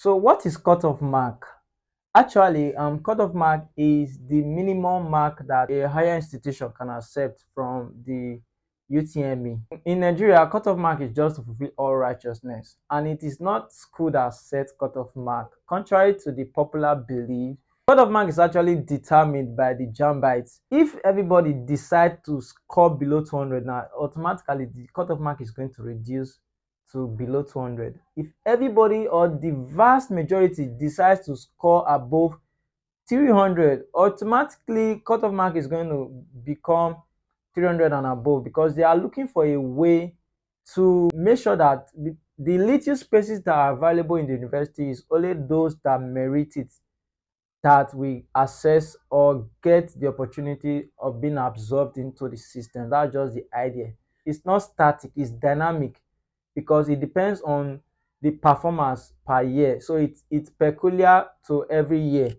So what is cutoff mark? Actually, cutoff mark is the minimum mark that a higher institution can accept from the UTME. In Nigeria, cutoff mark is just to fulfill all righteousness, and it is not school that sets cutoff mark. Contrary to the popular belief, cutoff mark is actually determined by the jambites. If everybody decide to score below 200, now automatically the cutoff mark is going to reduce to below 200. If everybody or the vast majority decides to score above 300, automatically cutoff mark is going to become 300 and above, because they are looking for a way to make sure that the little spaces that are available in the university is only those that merit it, that we assess or get the opportunity of being absorbed into the system. That's just the idea. It's not static, it's dynamic, because it depends on the performance per year. So it's peculiar to every year.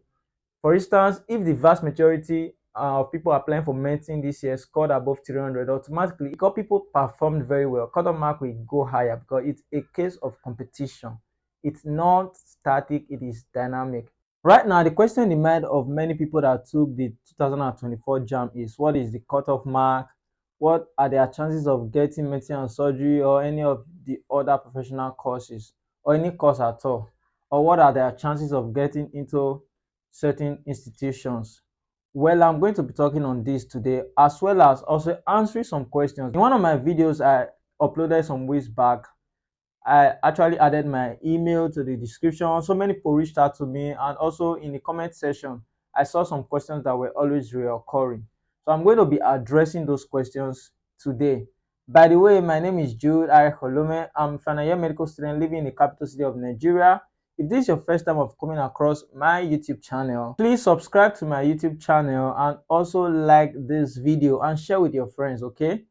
For instance, if the vast majority of people applying for medicine this year scored above 300, automatically, because people performed very well, cutoff mark will go higher, because it's a case of competition. It's not static, it is dynamic. Right now, the question in the mind of many people that took the 2024 JAM is, what is the cutoff mark? What are their chances of getting medicine and surgery or any of the other professional courses, or any course at all? Or what are their chances of getting into certain institutions? Well, I'm going to be talking on this today, as well as also answering some questions. In one of my videos I uploaded some weeks back, I actually added my email to the description. So many people reached out to me, and also in the comment section, I saw some questions that were always reoccurring. So I'm going to be addressing those questions today. By the way, my name is Jude Holome. I'm a final year medical student living in the capital city of Nigeria. If this is your first time of coming across my YouTube channel, please subscribe to my YouTube channel and also like this video and share with your friends, okay?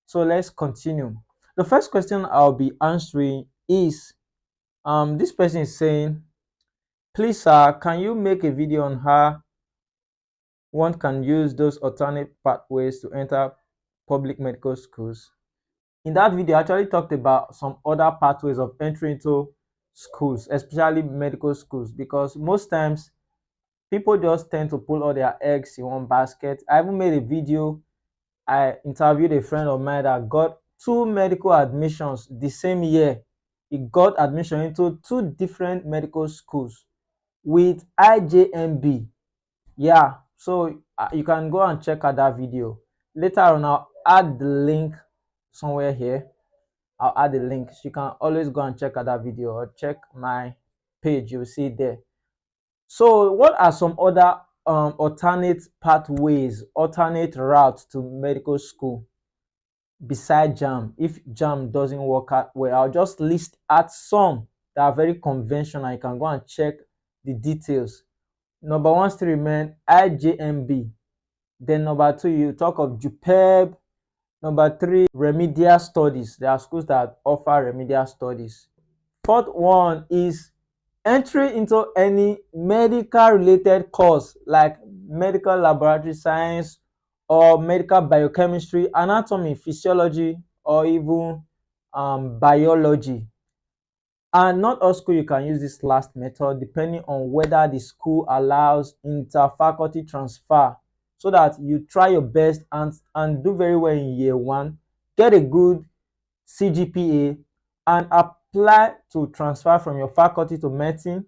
So let's continue. The first question I'll be answering is, this person is saying, please sir, can you make a video on how one can use those alternate pathways to enter public medical schools? In that video, I actually talked about some other pathways of entry into schools, especially medical schools, because most times people just tend to put all their eggs in one basket. I even made a video. I interviewed a friend of mine that got two medical admissions the same year. He got admission into two different medical schools with IJMB. Yeah, so you can go and check out that video. Later on, I'll add the link somewhere here. I'll add the link. So you can always go and check out that video, or check my page. You'll see it there. So what are some other alternate pathways, alternate routes to medical school beside JAM? If JAM doesn't work out well, I'll just list out some that are very conventional. You can go and check the details. Number one still remain IJMB. Then number two, you talk of JUPEB. Number three, remedial studies. There are schools that offer remedial studies. Fourth one is entry into any medical related course like medical laboratory science or medical biochemistry, anatomy, physiology, or even biology. And not all school you can use this last method, depending on whether the school allows inter-faculty transfer, so that you try your best and do very well in year one, get a good CGPA, and apply to transfer from your faculty to medicine.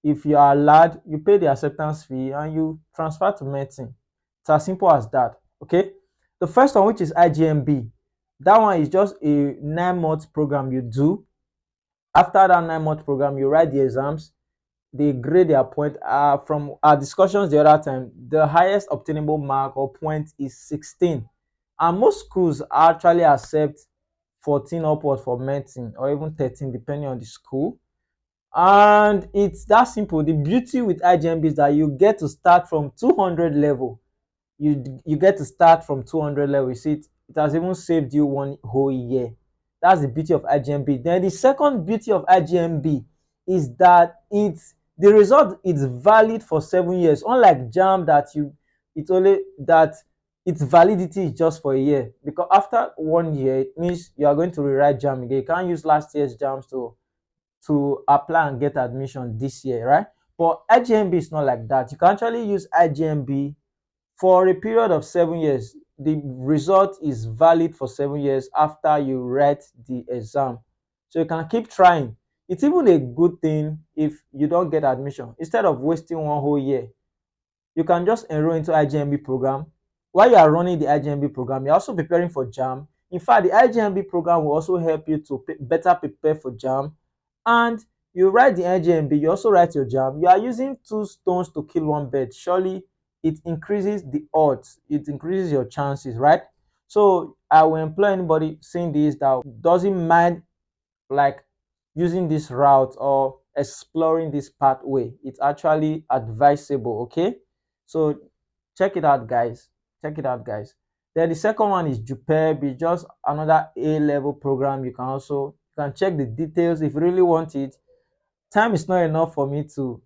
If you are allowed, you pay the acceptance fee and you transfer to medicine. It's as simple as that. Okay. The first one, which is IGMB, that one is just a 9-month program you do. After that 9-month program, you write the exams, they grade their point. From our discussions the other time, the highest obtainable mark or point is 16. And most schools actually accept 14 upwards for medicine, or even 13, depending on the school. And it's that simple. The beauty with IGMB is that you get to start from 200 level. You get to start from 200 level. You see, it has even saved you one whole year. That's the beauty of IGMB. Then the second beauty of IGMB is that the result is valid for 7 years. Unlike JAM, that its validity is just for a year. Because after 1 year, it means you are going to rewrite JAM again. You can't use last year's JAMs to apply and get admission this year, right? But IJMB is not like that. You can actually use IJMB for a period of 7 years. The result is valid for 7 years after you write the exam. So you can keep trying. It's even a good thing if you don't get admission. Instead of wasting 1 whole year, you can just enroll into IJMB program. While you are running the IJMB program, you're also preparing for JAM. In fact, the IJMB program will also help you to better prepare for JAM. And you write the IJMB, you also write your JAM. You are using two stones to kill one bird. Surely it increases the odds, it increases your chances, right? So I will employ anybody seeing this that doesn't mind like using this route or exploring this pathway. It's actually advisable. Okay, so check it out, guys. Check it out, guys. Then the second one is JUPEB. It's just another A-level program. You can check the details if you really want it. Time is not enough for me to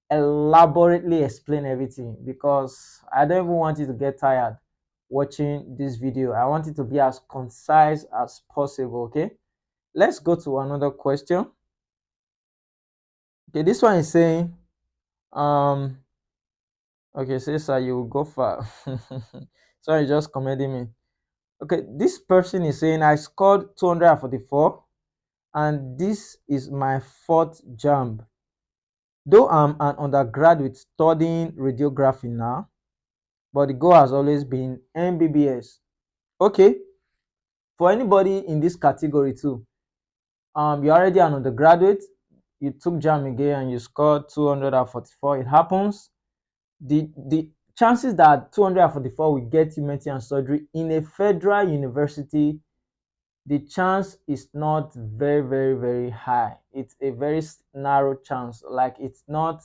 elaborately explain everything because I don't even want you to get tired watching this video. I want it to be as concise as possible. Okay, let's go to another question. Okay, this one is saying, okay, say sir, you will go far. Sorry, just commending me. Okay, this person is saying I scored 244 and this is my fourth JAMB. Though I'm an undergraduate studying radiography now, but the goal has always been MBBS. Okay, for anybody in this category too, you're already an undergraduate, you took JAM again and you scored 244. It happens. The chances that 244 will get you medicine and surgery in a federal university, the chance is not very, very, very high. It's a very narrow chance. Like it's not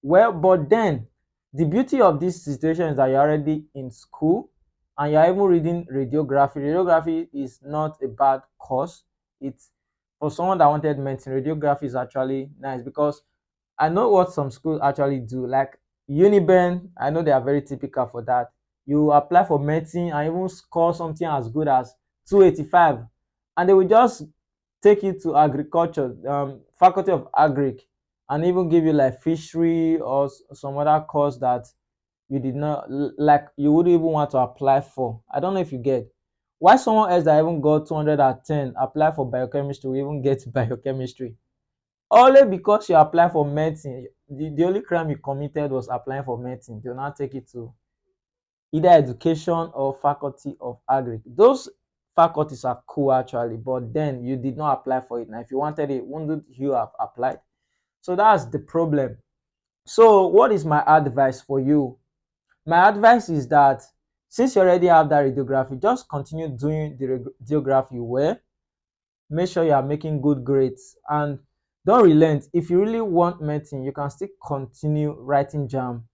well, but then the beauty of this situation is that you're already in school and you're even reading radiography. Radiography is not a bad course. It's for someone that wanted medicine, radiography is actually nice because I know what some schools actually do. Like Uniben, I know they are very typical for that. You apply for medicine and even score something as good as 285, and they will just take you to agriculture, faculty of agric, and even give you like fishery or some other course that you did not like, you wouldn't even want to apply for. I don't know if you get why someone else that even got 210 apply for biochemistry will even get biochemistry only because you apply for medicine. The only crime you committed was applying for medicine. They'll not take it to either education or faculty of agric. Those faculties are cool actually, but then you did not apply for it. Now if you wanted it, wouldn't you have applied? So that's the problem. So what is my advice for you? My advice is that since you already have that radiography, just continue doing the radiography well. Make sure you are making good grades and don't relent. If you really want medicine, you can still continue writing JAM.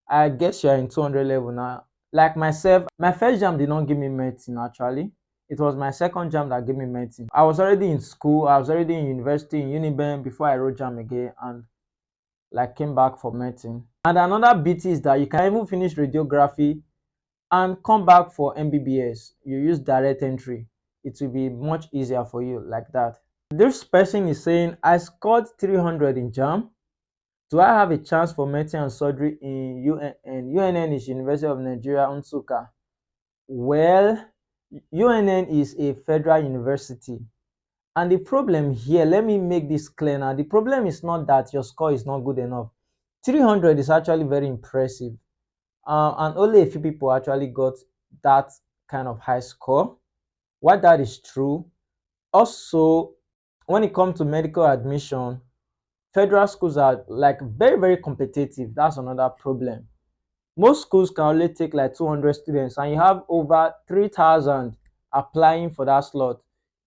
I guess you're in 200 level now. Like myself, my first JAM did not give me medicine actually. It was my second JAM that gave me medicine. I was already in school, I was already in university in Uniben before I wrote JAM again and like came back for medicine. And another bit is that you can even finish radiography and come back for MBBS. You use direct entry. It will be much easier for you like that. This person is saying, I scored 300 in JAM. Do I have a chance for medicine and surgery in UNN? UNN is University of Nigeria, Nsukka. Well, UNN is a federal university. And the problem here, let me make this clear now. The problem is not that your score is not good enough. 300 is actually very impressive. And only a few people actually got that kind of high score. Why that is true, also when it comes to medical admission, federal schools are like very, very competitive. That's another problem. Most schools can only take like 200 students and you have over 3,000 applying for that slot.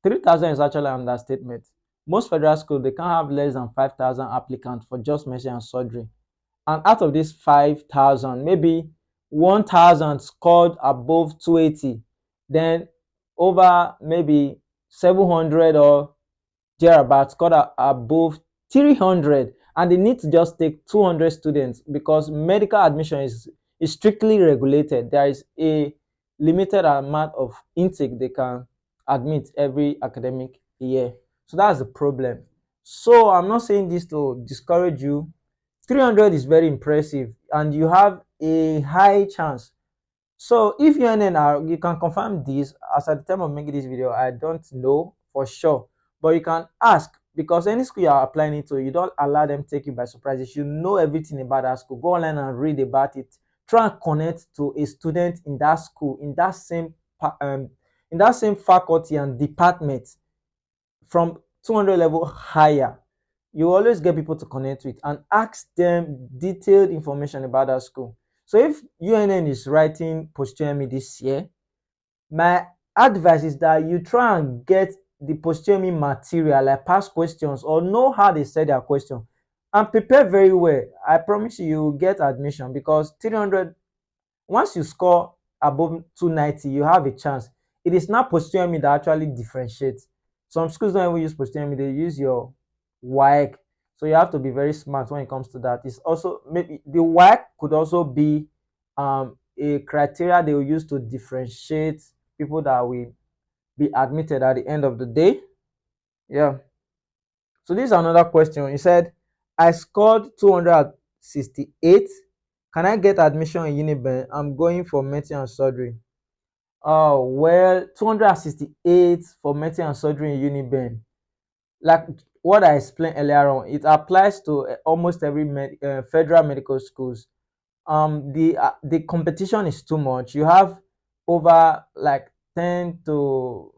3,000 is actually an understatement. Most federal schools, they can have less than 5,000 applicants for just medicine and surgery. And out of these 5,000, maybe 1,000 scored above 280. Then over maybe 700 or thereabouts scored above 300. And they need to just take 200 students because medical admission is strictly regulated. There is a limited amount of intake they can admit every academic year. So that's the problem. So I'm not saying this to discourage you. 300 is very impressive, and you have a high chance. So if UNN are, you can confirm this. As at the time of making this video, I don't know for sure, but you can ask, because any school you are applying it to, you don't allow them take you by surprise. You should know everything about that school. Go online and read about it. Try and connect to a student in that school, in that same faculty and department, from 200 level higher. You always get people to connect with and ask them detailed information about that school. So if UNN is writing post-UTME this year, my advice is that you try and get the post-UTME material, like past questions, or know how they said their question, and prepare very well. I promise you, you will get admission, because 300, once you score above 290, you have a chance. It is not post-UTME that actually differentiates. Some schools don't even use post-UTME, they use your WAEC. So you have to be very smart when it comes to that. It's also, maybe the WAEC could also be a criteria they will use to differentiate people that will be admitted at the end of the day. Yeah. So this is another question. He said, I scored 268. Can I get admission in Uniben? I'm going for medicine and surgery. Oh, well, 268 for medicine and surgery in Uniben. Like what I explained earlier on, it applies to almost every federal medical schools. The competition is too much. You have over like 10 or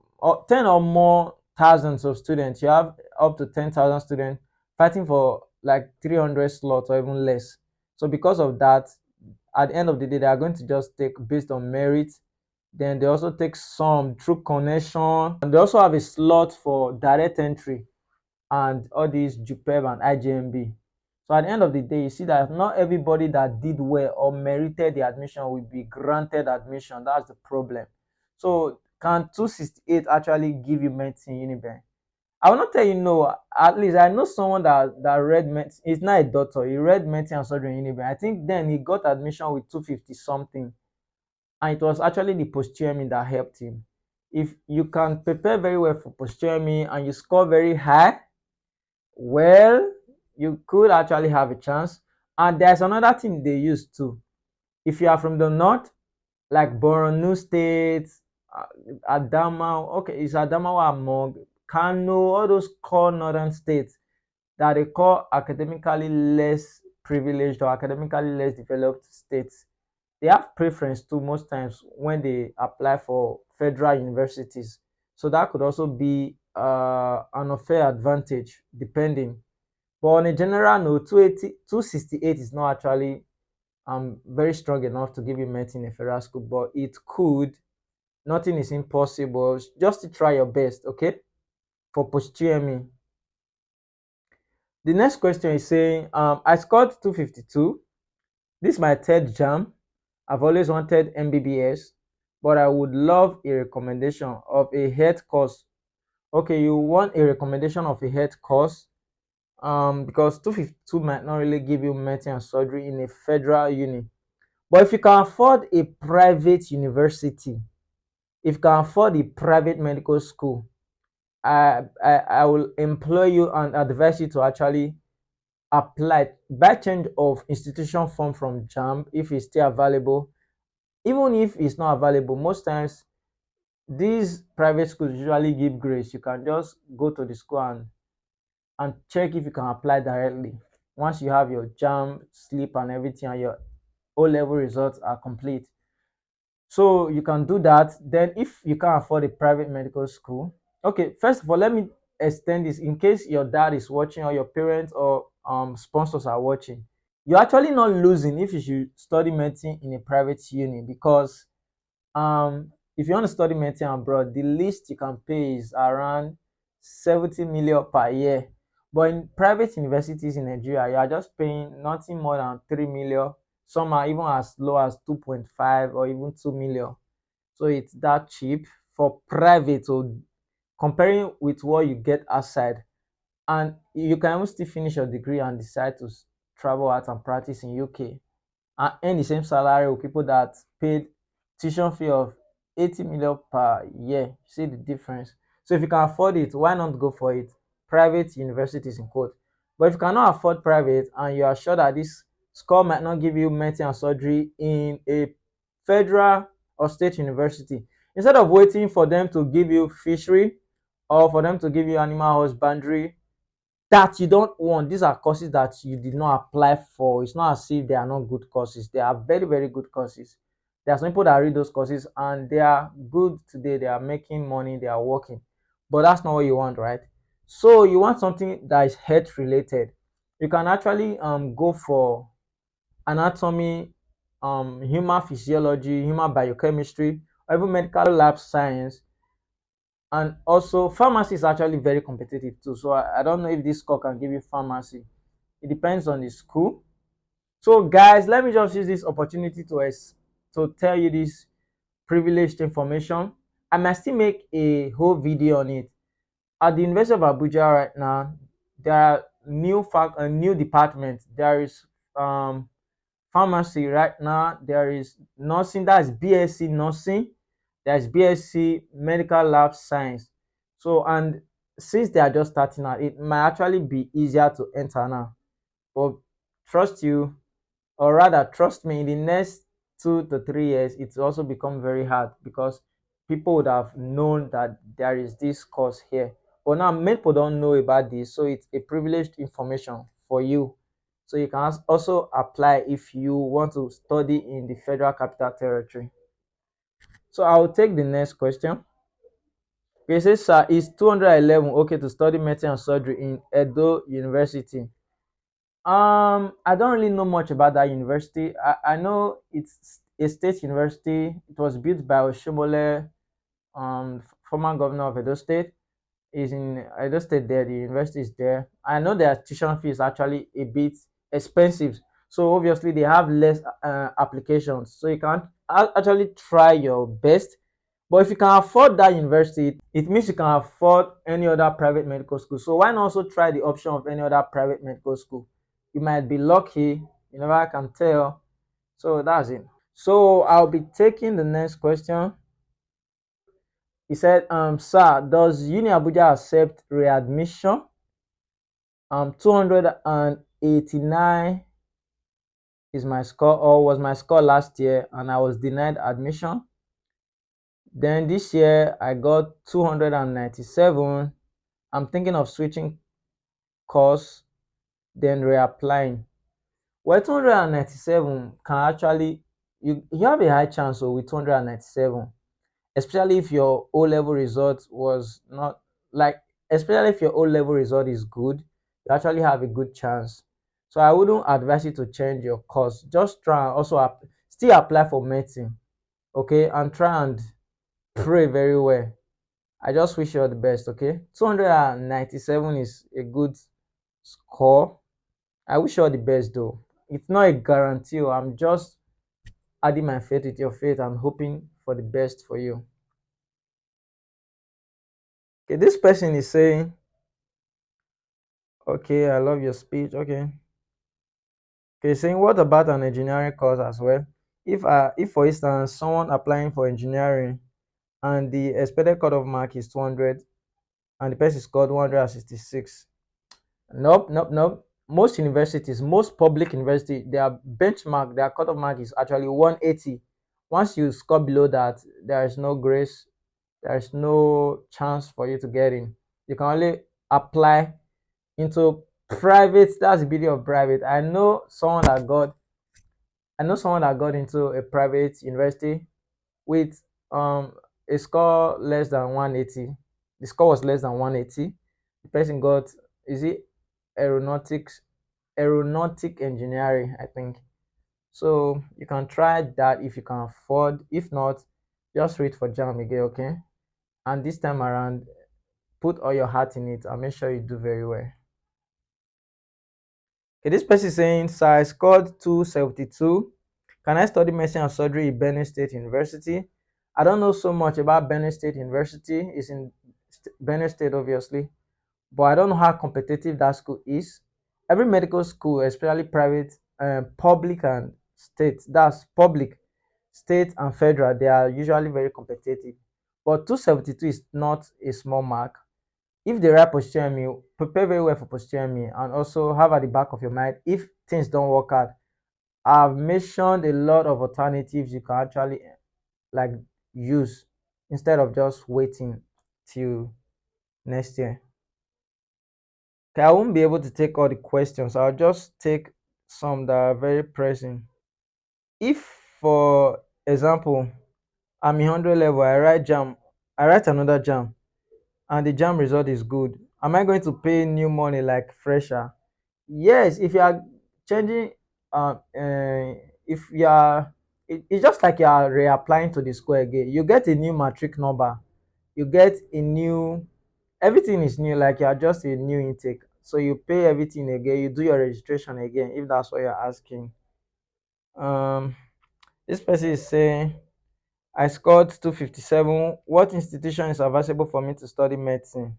more thousands of students. You have up to 10,000 students fighting for like 300 slots or even less. So because of that, at the end of the day, they are going to just take based on merit. Then they also take some through connection, and they also have a slot for direct entry and all these JUPEB and IJMB. So at the end of the day, you see that not everybody that did well or merited the admission will be granted admission. That's the problem. So can 268 actually give you medicine Uniben? I will not tell you no. At least I know someone that read medicine. He's not a doctor. He read medicine and surgery in Uniben. I think then he got admission with 250 something, and it was actually the post-UTME that helped him. If you can prepare very well for post-UTME and you score very high, well, you could actually have a chance. And there's another thing they use too. If you are from the north, like Borno State, uh, Adama, okay, it's Adamawa among Kano, all those core northern states that they call academically less privileged or academically less developed states. They have preference too most times when they apply for federal universities. So that could also be an unfair advantage depending. But on a general note, 280, 268 is not actually very strong enough to give you medicine in a federal school, but it could. Nothing is impossible. Just to try your best, okay? For post-UTME. The next question is saying, I scored 252. This is my third JAM. I've always wanted MBBS, but I would love a recommendation of a health course. Okay, you want a recommendation of a health course, because 252 might not really give you medicine and surgery in a federal uni. But if you can afford a private university, if you can afford a private medical school, I will employ you and advise you to actually apply by change of institution form from JAMB if it's still available. Even if it's not available, most times these private schools usually give grace. You can just go to the school and check if you can apply directly. Once you have your JAM slip and everything and your O level results are complete. So you can do that. Then if you can't afford a private medical school, okay, first of all, let me extend this in case your dad is watching or your parents or sponsors are watching. You're actually not losing if you should study medicine in a private uni, because if you want to study medicine abroad, the least you can pay is around 70 million per year. But in private universities in Nigeria, you are just paying nothing more than 3 million. Some are even as low as 2.5 or even 2 million. So it's that cheap for private. So comparing with what you get outside, and you can even still finish your degree and decide to travel out and practice in UK and earn the same salary with people that paid tuition fee of 80 million per year. See the difference. So if you can afford it, why not go for it? private universities in quote. But if you cannot afford private and you are sure that this score might not give you medicine and surgery in a federal or state university, instead of waiting for them to give you fishery or for them to give you animal husbandry that you don't want, these are courses that you did not apply for. It's not as if they are not good courses. They are very, very good courses. There are some people that read those courses and they are good today. They are making money, they are working. But that's not what you want, right? So you want something that is health related. You can actually go for anatomy, human physiology, human biochemistry, or even medical lab science. And also pharmacy is actually very competitive too. So I don't know if this score can give you pharmacy. It depends on the school. So guys, let me just use this opportunity to tell you this privileged information. I might still make a whole video on it. At the University of Abuja right now, there are new departments. There is pharmacy right now. There is nursing, that's BSc nursing. There's BSc medical lab science. So, and since they are just starting out, it might actually be easier to enter now. But trust you, or rather trust me, in the next 2 to 3 years it's also become very hard because people would have known that there is this course here, but now many people don't know about this, so it's a privileged information for you. So you can also apply if you want to study in the Federal Capital Territory. So I'll take the next question. It says, sir, is 211 okay to study medicine and surgery in Edo University? I don't really know much about that university. I know it's a state university. It was built by Oshomole, former governor of Edo State. Is in Edo State there. The university is there. I know their tuition fee is actually a bit expensive. So obviously they have less applications. So you can actually try your best. But if you can afford that university, it means you can afford any other private medical school. So why not also try the option of any other private medical school? You might be lucky, you never can tell. So that's it. So I'll be taking the next question. He said, sir, does Uni Abuja accept readmission? 289 is my score, or was my score last year, and I was denied admission. Then this year I got 297. I'm thinking of switching course, then reapplying. Well, 297 can actually, you have a high chance with 297, especially if your O level result was not like, especially if your O level result is good, you actually have a good chance. So I wouldn't advise you to change your course. Just try and also still apply for medicine, okay, and try and pray very well. I just wish you all the best, okay? 297 is a good score. I wish you all the best though. It's not a guarantee. I'm just adding my faith with your faith and hoping for the best for you. Okay, this person is saying, okay, I love your speech. Okay. Okay, saying what about an engineering course as well? If for instance someone applying for engineering and the expected cutoff mark is 200 and the person scored 166. Nope, nope, nope. Most universities, most public university, their benchmark, their cutoff mark is actually 180. Once you score below that, there is no grace, there is no chance for you to get in. You can only apply into private. That's the beauty of private. I know someone that got into a private university with a score less than 180. The score was less than 180. The person got, is it aeronautics aeronautic engineering, I think. So you can try that if you can afford. If not, just wait for JAM again, okay? And this time around, put all your heart in it and make sure you do very well. Okay, this person is saying, sir, I scored 272. Can I study medicine and surgery in Benin State University? I don't know so much about Benin State University. It's in Benin State, obviously, but I don't know how competitive that school is. Every medical school, especially private, public, and state, that's public, state, and federal, they are usually very competitive. But 272 is not a small mark. If they write post-TME, prepare very well for post-TME, and also have at the back of your mind, if things don't work out, I've mentioned a lot of alternatives you can actually like use instead of just waiting till next year. Okay, I won't be able to take all the questions. I'll just take some that are very pressing. If, for example, I'm in 100 level, I write another jam, and the jam result is good. Am I going to pay new money like fresher? Yes, if you are changing, if you are, it's just like you are reapplying to the school again. You get a new matric number, you get a new, everything is new, like you are just a new intake. So you pay everything again, you do your registration again, if that's what you're asking. Um, this person is saying, I scored 257. What institution is available for me to study medicine?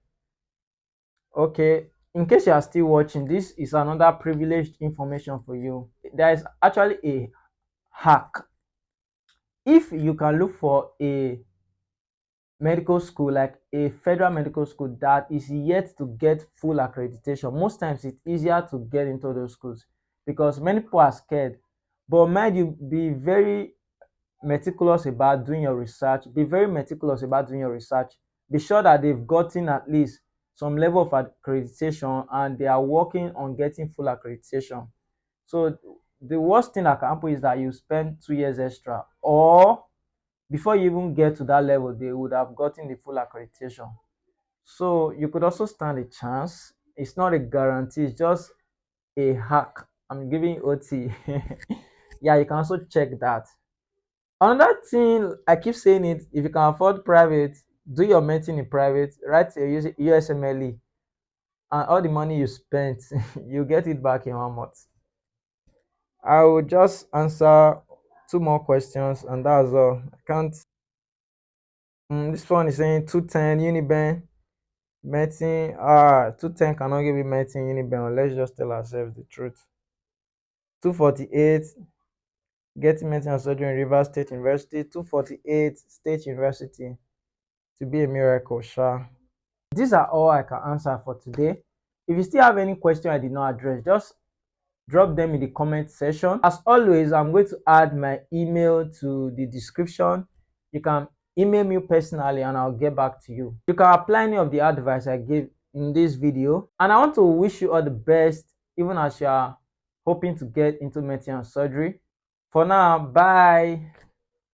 Okay, in case you are still watching, this is another privileged information for you. There is actually a hack. If you can look for a medical school, like a federal medical school that is yet to get full accreditation, most times it's easier to get into those schools because many people are scared. But mind you, be very meticulous about doing your research. Be very meticulous about doing your research. Be sure that they've gotten at least some level of accreditation and they are working on getting full accreditation. So the worst thing that can happen is that you spend 2 years extra, or before you even get to that level, they would have gotten the full accreditation. So you could also stand a chance. It's not a guarantee, it's just a hack. I'm giving you OT. Yeah, you can also check that. Another thing, I keep saying it, if you can afford private, do your medicine in private, write your USMLE, and all the money you spent, you get it back in 1 month. I will just answer two more questions, and that's all. I can't. This one is saying 210 Uniben medicine. 210 cannot give you medicine Uniben. Let's just tell ourselves the truth. 248 getting medicine and surgery in Rivers State University. 248 State University. To be a miracle, sure. These are all I can answer for today. If you still have any question I did not address, just drop them in the comment section. As always, I'm going to add my email to the description. You can email me personally and I'll get back to you. You can apply any of the advice I gave in this video. And I want to wish you all the best, even as you are hoping to get into medicine and surgery. For now, bye.